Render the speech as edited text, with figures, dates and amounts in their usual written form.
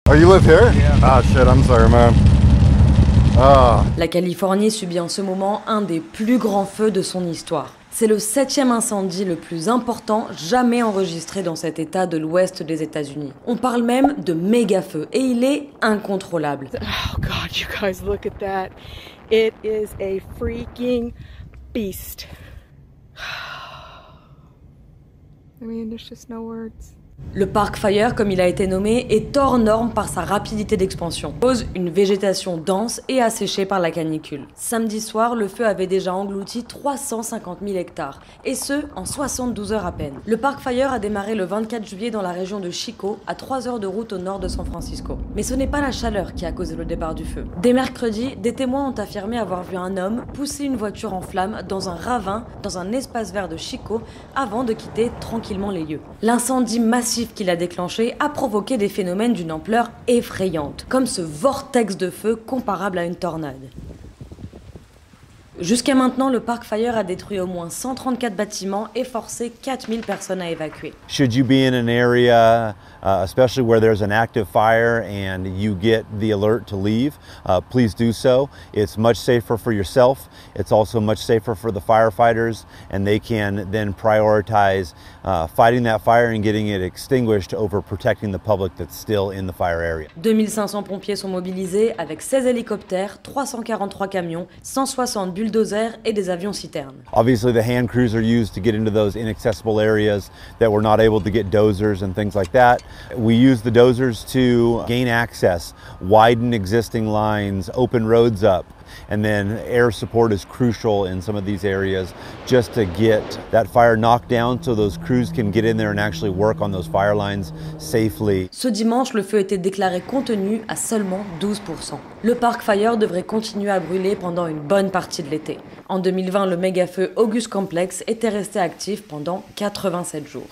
Oh, you live here? Yeah. Ah, shit, I'm sorry, man. Ah. La Californie subit en ce moment un des plus grands feux de son histoire. C'est le 7e incendie le plus important jamais enregistré dans cet état de l'ouest des États-Unis. On parle même de méga-feu et il est incontrôlable. Oh God, you guys, look at that. It is a freaking beast. I mean, there's just no words. Le Park Fire, comme il a été nommé, est hors norme par sa rapidité d'expansion. Il pose une végétation dense et asséchée par la canicule. Samedi soir, le feu avait déjà englouti 350 000 hectares, et ce, en 72 heures à peine. Le Park Fire a démarré le 24 juillet dans la région de Chico, à 3 heures de route au nord de San Francisco. Mais ce n'est pas la chaleur qui a causé le départ du feu. Dès mercredi, des témoins ont affirmé avoir vu un homme pousser une voiture en flammes dans un ravin, dans un espace vert de Chico, avant de quitter tranquillement les lieux. L'incendie massif qu'il a déclenché a provoqué des phénomènes d'une ampleur effrayante, comme ce vortex de feu comparable à une tornade. Jusqu'à maintenant, le Park Fire a détruit au moins 134 bâtiments et forcé 4000 personnes à évacuer. Should you be in an area, especially where there's an active fire and you get the alert to leave, please do so. It's much safer for yourself. It's also much safer for the firefighters, and they can then prioritize fighting that fire and getting it extinguished over protecting the public that's still in the fire area. 2500 pompiers sont mobilisés avec 16 hélicoptères, 343 camions, 160 bulldozers et des avions citernes. Obviously, the hand crews are used to get into those inaccessible areas that we're not able to get dozers and things like that. We use the dozers to gain access, widen existing lines, open roads up, and then air support is crucial in some of these areas just to get that fire knocked down so those crews can get in there and actually work on those fire lines safely. Ce dimanche, le feu était déclaré contenu à seulement 12%. Le Park Fire devrait continuer à brûler pendant une bonne partie de l'été. En 2020, le méga-feu August Complex était resté actif pendant 87 jours.